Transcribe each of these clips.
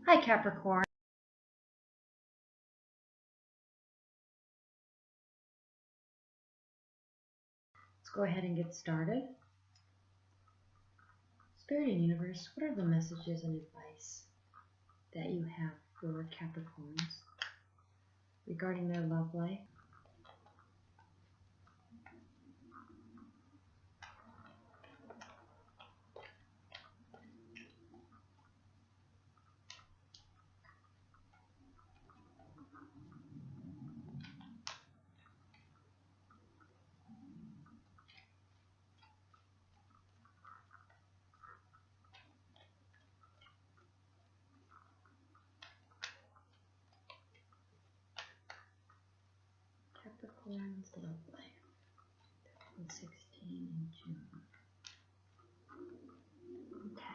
Hi Capricorn. Let's go ahead and get started. Spirit and Universe, what are the messages and advice that you have for Capricorns regarding their love life? Capricorn's love life, 2016 in June. Okay.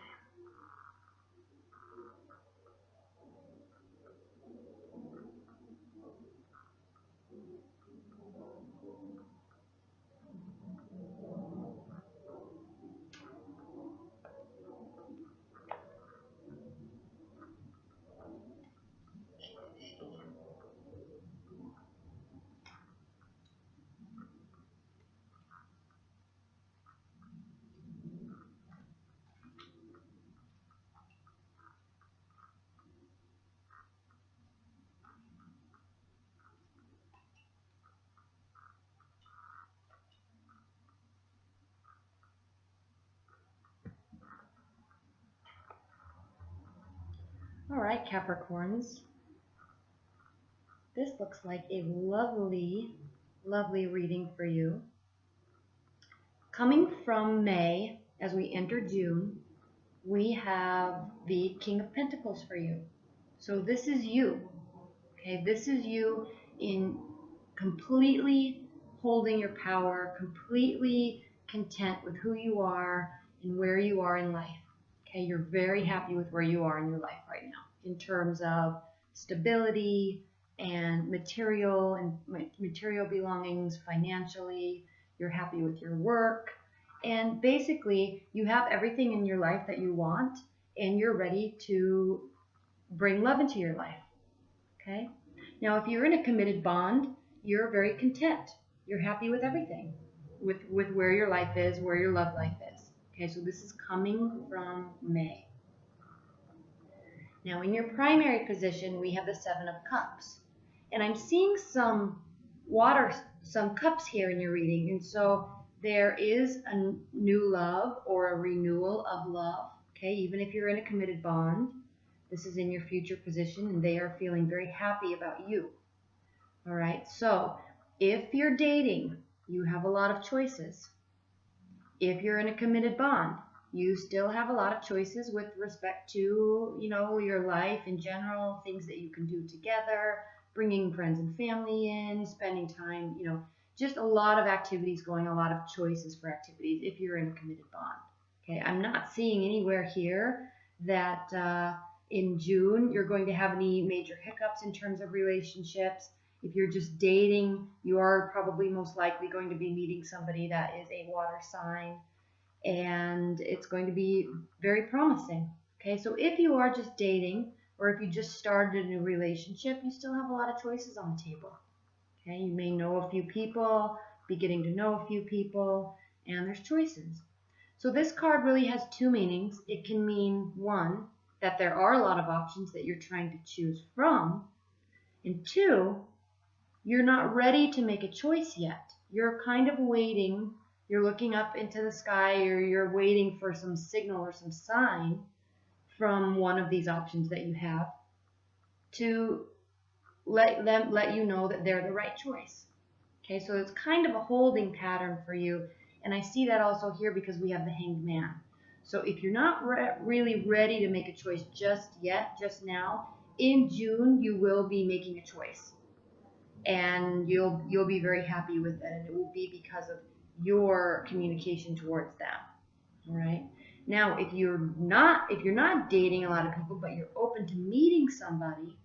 All right, Capricorns. This looks like a lovely, lovely reading for you. Coming from May, as we enter June, we have the King of Pentacles for you. So this is you. Okay, this is you in completely holding your power, completely content with who you are and where you are in life. Okay, you're very happy with where you are in your life right now in terms of stability and material belongings financially. You're happy with your work, and basically you have everything in your life that you want, and you're ready to bring love into your life. Okay. Now, if you're in a committed bond, you're very content. You're happy with everything, with where your life is, where your love life is. Okay, so this is coming from May. Now, in your primary position, we have the Seven of Cups. And I'm seeing some cups here in your reading. And so there is a new love or a renewal of love. Okay, even if you're in a committed bond, this is in your future position, and they are feeling very happy about you. All right, so if you're dating, you have a lot of choices. If you're in a committed bond, you still have a lot of choices with respect to, your life in general, things that you can do together, bringing friends and family in, spending time, just a lot of activities going, a lot of choices for activities if you're in a committed bond. Okay, I'm not seeing anywhere here that in June you're going to have any major hiccups in terms of relationships. If you're just dating, you are probably most likely going to be meeting somebody that is a water sign, and it's going to be very promising. Okay, so if you are just dating, or if you just started a new relationship, you still have a lot of choices on the table. Okay, you may know a few people, be getting to know a few people, and there's choices. So this card really has two meanings. It can mean, one, that there are a lot of options that you're trying to choose from, and two, you're not ready to make a choice yet. You're kind of waiting. You're looking up into the sky, or you're waiting for some signal or some sign from one of these options that you have to let you know that they're the right choice. Okay, so it's kind of a holding pattern for you. And I see that also here because we have the Hanged Man. So if you're not really ready to make a choice just yet, just now, in June, you will be making a choice. And you'll be very happy with it. And it will be because of your communication towards them. All right. Now, if you're not dating a lot of people, but you're open to meeting somebody,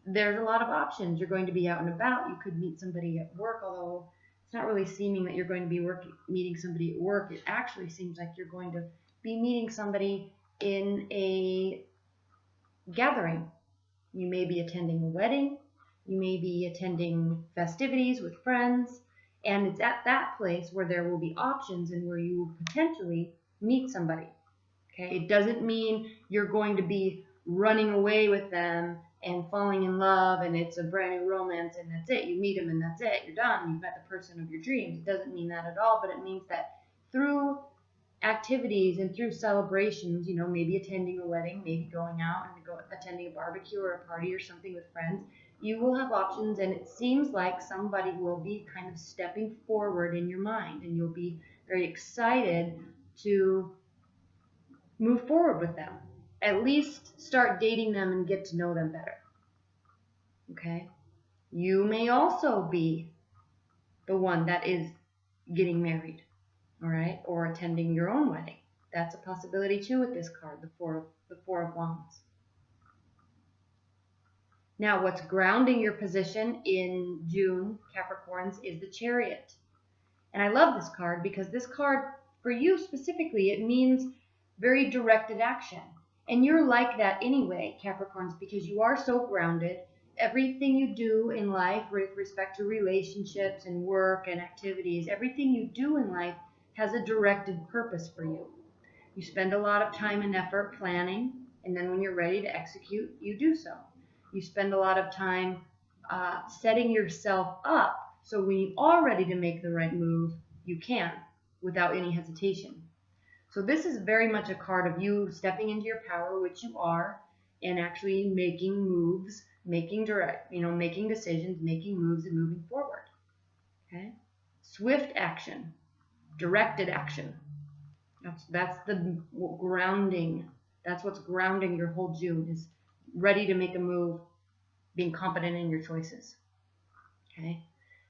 there's a lot of options. You're going to be out and about. You could meet somebody at work, although it's not really seeming that you're going to be meeting somebody at work. It actually seems like you're going to be meeting somebody in a gathering. You may be attending a wedding. You may be attending festivities with friends. And it's at that place where there will be options and where you will potentially meet somebody. Okay? It doesn't mean you're going to be running away with them and falling in love and it's a brand new romance and that's it. You meet them and that's it. You're done. You've met the person of your dreams. It doesn't mean that at all, but it means that through activities and through celebrations, you know, maybe attending a wedding, maybe going out and attending a barbecue or a party or something with friends, you will have options, and it seems like somebody will be kind of stepping forward in your mind, and you'll be very excited to move forward with them. At least start dating them and get to know them better. Okay? You may also be the one that is getting married. All right, or attending your own wedding. That's a possibility too with this card, the Four of Wands. Now, what's grounding your position in June, Capricorns, is the Chariot. And I love this card because this card, for you specifically, it means very directed action. And you're like that anyway, Capricorns, because you are so grounded. Everything you do in life with respect to relationships and work and activities, everything you do in life has a directed purpose for you. You spend a lot of time and effort planning, and then when you're ready to execute, you do so. You spend a lot of time setting yourself up so when you are ready to make the right move, you can without any hesitation. So this is very much a card of you stepping into your power, which you are, and actually making moves, making decisions, making moves, and moving forward. Okay? Swift action. Directed action. That's the grounding. That's what's grounding your whole June, is ready to make a move, being confident in your choices. Okay?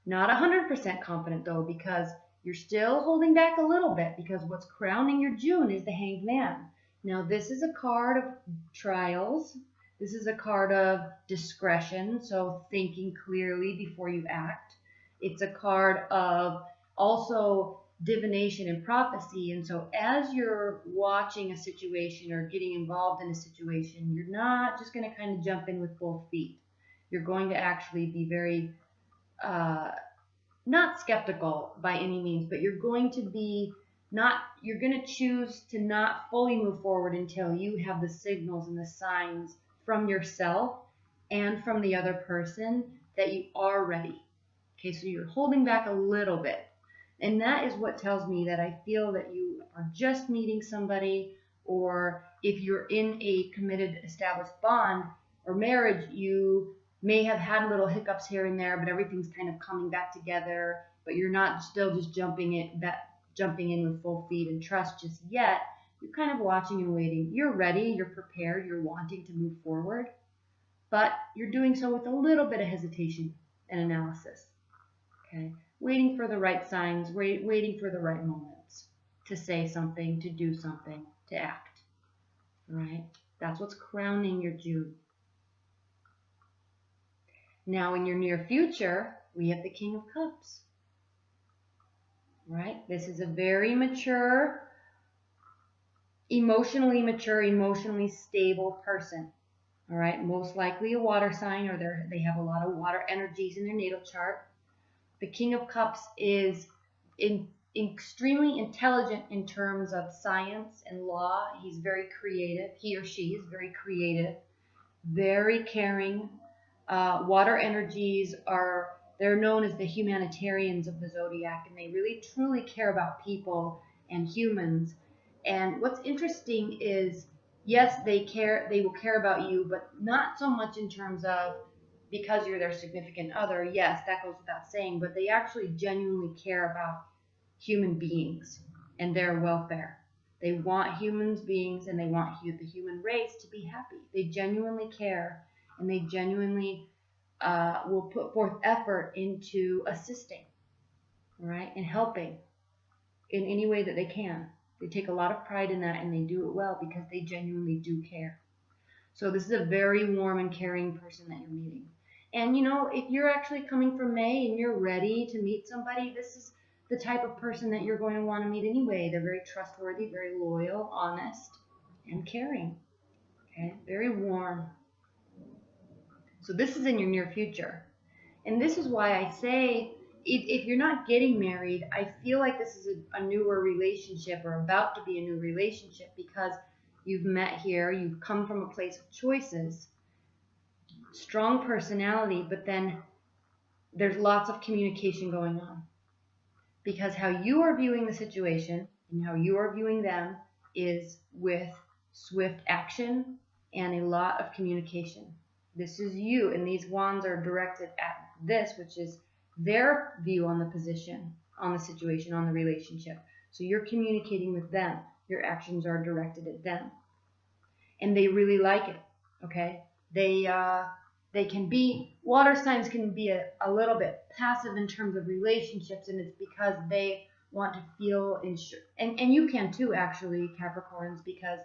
Not 100% confident though, because you're still holding back a little bit, because what's crowning your June is the Hanged Man. Now this is a card of trials. This is a card of discretion, so thinking clearly before you act. It's a card of also divination and prophecy, and so as you're watching a situation or getting involved in a situation, you're not just going to kind of jump in with both feet. You're going to actually be very not skeptical by any means, but you're going to choose to not fully move forward until you have the signals and the signs from yourself and from the other person that you are ready. Okay, so you're holding back a little bit. And that is what tells me that I feel that you are just meeting somebody, or if you're in a committed, established bond or marriage, you may have had little hiccups here and there, but everything's kind of coming back together, but you're not still just jumping in with full feet and trust just yet. You're kind of watching and waiting. You're ready, you're prepared, you're wanting to move forward, but you're doing so with a little bit of hesitation and analysis. Okay? Waiting for the right signs, waiting for the right moments to say something, to do something, to act. All right? That's what's crowning your June. Now, in your near future, we have the King of Cups. All right? This is a very mature, emotionally stable person. All right? Most likely a water sign, or they have a lot of water energies in their natal chart. The King of Cups is extremely intelligent in terms of science and law. He's very creative. He or she is very creative, very caring. Water energies they're known as the humanitarians of the zodiac, and they really truly care about people and humans. And what's interesting is, yes, they will care about you, but not so much in terms of because you're their significant other. Yes, that goes without saying, but they actually genuinely care about human beings and their welfare. They want human beings and they want the human race to be happy. They genuinely care, and they genuinely will put forth effort into assisting, right, and helping in any way that they can. They take a lot of pride in that, and they do it well because they genuinely do care. So this is a very warm and caring person that you're meeting. And you know, if you're actually coming from May and you're ready to meet somebody, this is the type of person that you're going to want to meet anyway. They're very trustworthy, very loyal, honest, and caring. Okay, very warm. So this is in your near future. And this is why I say, if you're not getting married, I feel like this is a newer relationship, or about to be a new relationship, because you've met here, you've come from a place of choices, strong personality, but then there's lots of communication going on. Because how you are viewing the situation and how you are viewing them is with swift action and a lot of communication. This is you, and these wands are directed at this, which is their view on the position, on the situation, on the relationship. So you're communicating with them. Your actions are directed at them. And they really like it, okay? They can be, water signs can be a little bit passive in terms of relationships, and it's because they want to feel and you can too, actually, Capricorns, because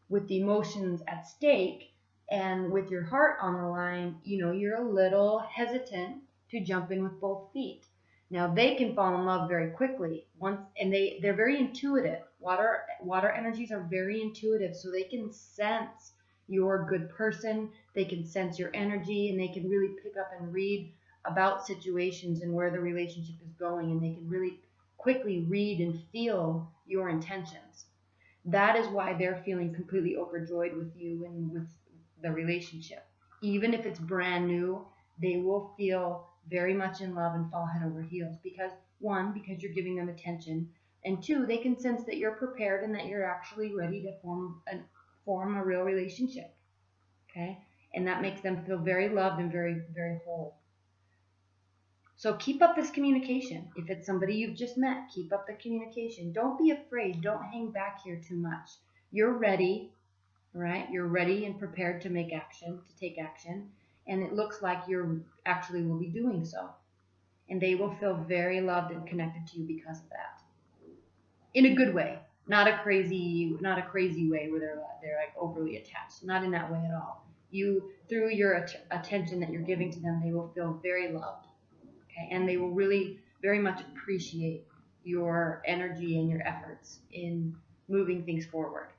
with the emotions at stake and with your heart on the line, you know, you're a little hesitant to jump in with both feet. Now they can fall in love very quickly and they're very intuitive. Water energies are very intuitive, so they can sense you're a good person, they can sense your energy, and they can really pick up and read about situations and where the relationship is going, and they can really quickly read and feel your intentions. That is why they're feeling completely overjoyed with you and with the relationship. Even if it's brand new, they will feel very much in love and fall head over heels, because one, because you're giving them attention, and two, they can sense that you're prepared and that you're actually ready to form a real relationship. Okay? And that makes them feel very loved and very, very whole. So keep up this communication. If it's somebody you've just met, keep up the communication. Don't be afraid. Don't hang back here too much. You're ready, right? You're ready and prepared to take action. And it looks like you actually will be doing so. And they will feel very loved and connected to you because of that. In a good way. Not a crazy way where they're like overly attached. Not in that way at all. Through your attention that you're giving to them, they will feel very loved. Okay? And they will really very much appreciate your energy and your efforts in moving things forward.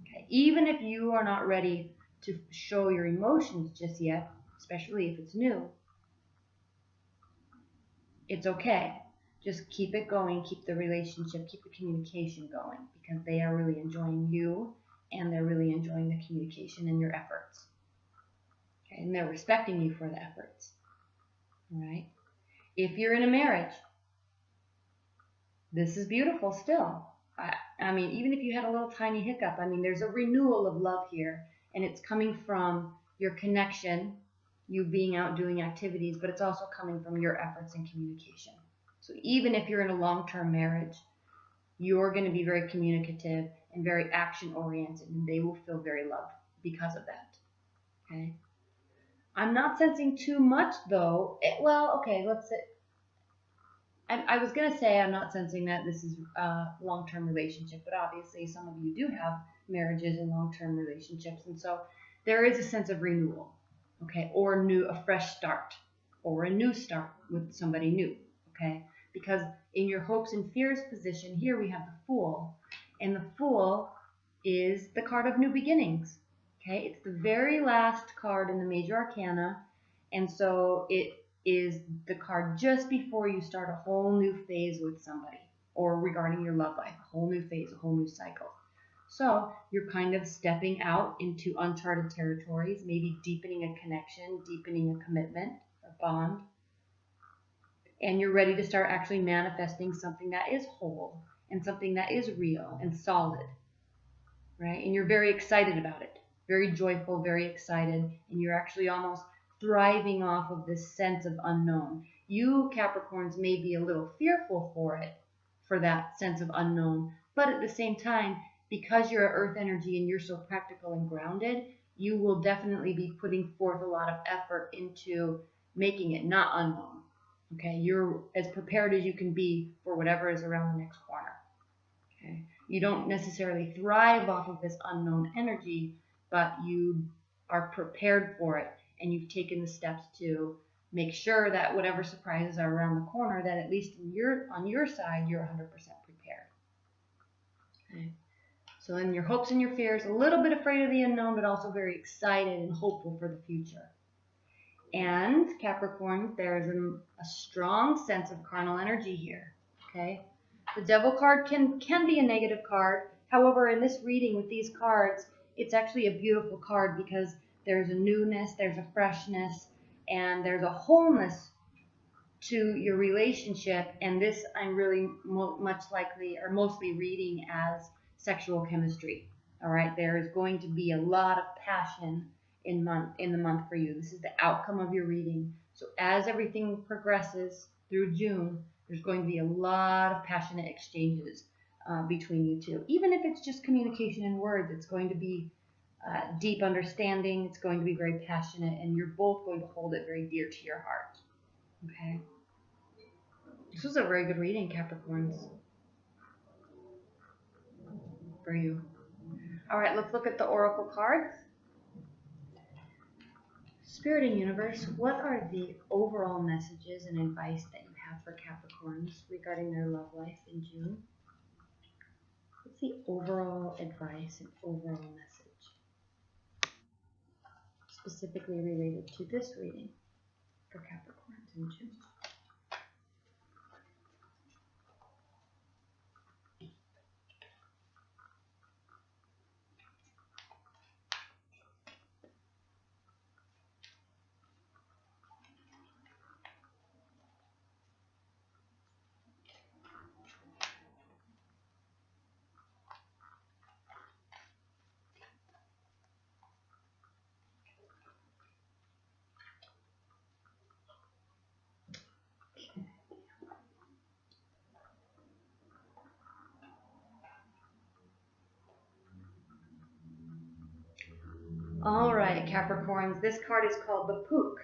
Okay? Even if you are not ready to show your emotions just yet, especially if it's new, it's okay. Just keep it going, keep the relationship, keep the communication going, because they are really enjoying you and they're really enjoying the communication and your efforts. Okay? And they're respecting you for the efforts. All right? If you're in a marriage, this is beautiful still. I mean, even if you had a little tiny hiccup, I mean, there's a renewal of love here, and it's coming from your connection, you being out doing activities, but it's also coming from your efforts and communication. So even if you're in a long-term marriage, you're going to be very communicative and very action-oriented, and they will feel very loved because of that. Okay? I'm not sensing too much, though. Well, okay, let's say, I was going to say I'm not sensing that this is a long-term relationship, but obviously some of you do have marriages and long-term relationships, and so there is a sense of renewal, okay, or a fresh start, or a new start with somebody new, okay, because in your hopes and fears position here we have the Fool, and the Fool is the card of new beginnings, okay, it's the very last card in the major arcana, and so it is the card just before you start a whole new phase with somebody, or regarding your love life, a whole new phase, a whole new cycle. So you're kind of stepping out into uncharted territories, maybe deepening a connection, deepening a commitment, a bond, and you're ready to start actually manifesting something that is whole and something that is real and solid, right? And you're very excited about it, very joyful, very excited, and you're actually almost thriving off of this sense of unknown. You Capricorns may be a little fearful for that sense of unknown, but at the same time, because you're Earth energy and you're so practical and grounded, you will definitely be putting forth a lot of effort into making it not unknown. Okay, you're as prepared as you can be for whatever is around the next corner. Okay, you don't necessarily thrive off of this unknown energy, but you are prepared for it. And you've taken the steps to make sure that whatever surprises are around the corner, that at least on your side, you're 100% prepared. Okay. So in your hopes and your fears, a little bit afraid of the unknown, but also very excited and hopeful for the future. And Capricorn, there's a strong sense of carnal energy here, okay? The Devil card can be a negative card. However, in this reading with these cards, it's actually a beautiful card because there's a newness, there's a freshness, and there's a wholeness to your relationship. And this I'm really much likely or mostly reading as sexual chemistry. All right, there is going to be a lot of passion in the month for you. This is the outcome of your reading. So as everything progresses through June, there's going to be a lot of passionate exchanges between you two. Even if it's just communication in words, it's going to be deep understanding. It's going to be very passionate, and you're both going to hold it very dear to your heart. Okay. This was a very good reading, Capricorns, for you. All right, let's look at the oracle cards. Spirit and Universe, what are the overall messages and advice that you have for Capricorns regarding their love life in June? What's the overall advice and overall message specifically related to this reading for Capricorns in June? All right, Capricorns, this card is called the Pook.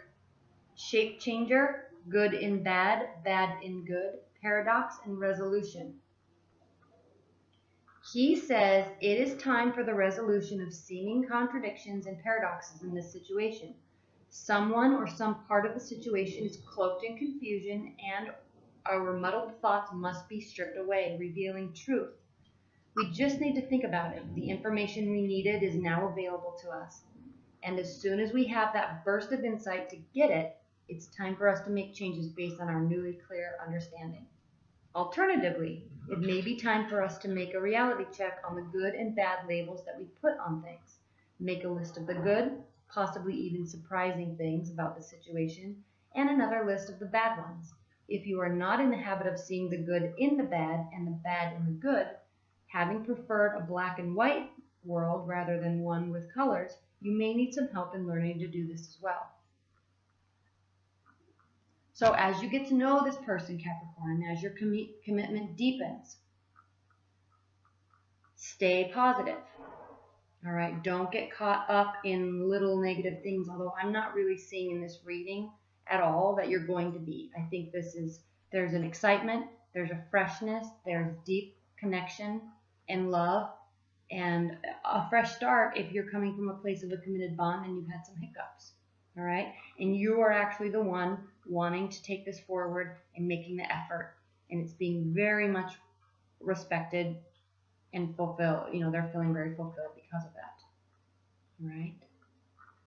Shape changer, good in bad, bad in good, paradox and resolution. He says it is time for the resolution of seeming contradictions and paradoxes in this situation. Someone or some part of the situation is cloaked in confusion, and our muddled thoughts must be stripped away, revealing truth. We just need to think about it. The information we needed is now available to us. And as soon as we have that burst of insight to get it, it's time for us to make changes based on our newly clear understanding. Alternatively, it may be time for us to make a reality check on the good and bad labels that we put on things. Make a list of the good, possibly even surprising things about the situation, and another list of the bad ones. If you are not in the habit of seeing the good in the bad and the bad in the good, having preferred a black and white world rather than one with colors, you may need some help in learning to do this as well. So as you get to know this person, Capricorn, as your commitment deepens, stay positive. All right, don't get caught up in little negative things, although I'm not really seeing in this reading at all that you're going to be. I think there's an excitement, there's a freshness, there's deep connection and love, and a fresh start if you're coming from a place of a committed bond and you've had some hiccups. All right, and you are actually the one wanting to take this forward and making the effort, and it's being very much respected and fulfilled. You know, they're feeling very fulfilled because of that. All right.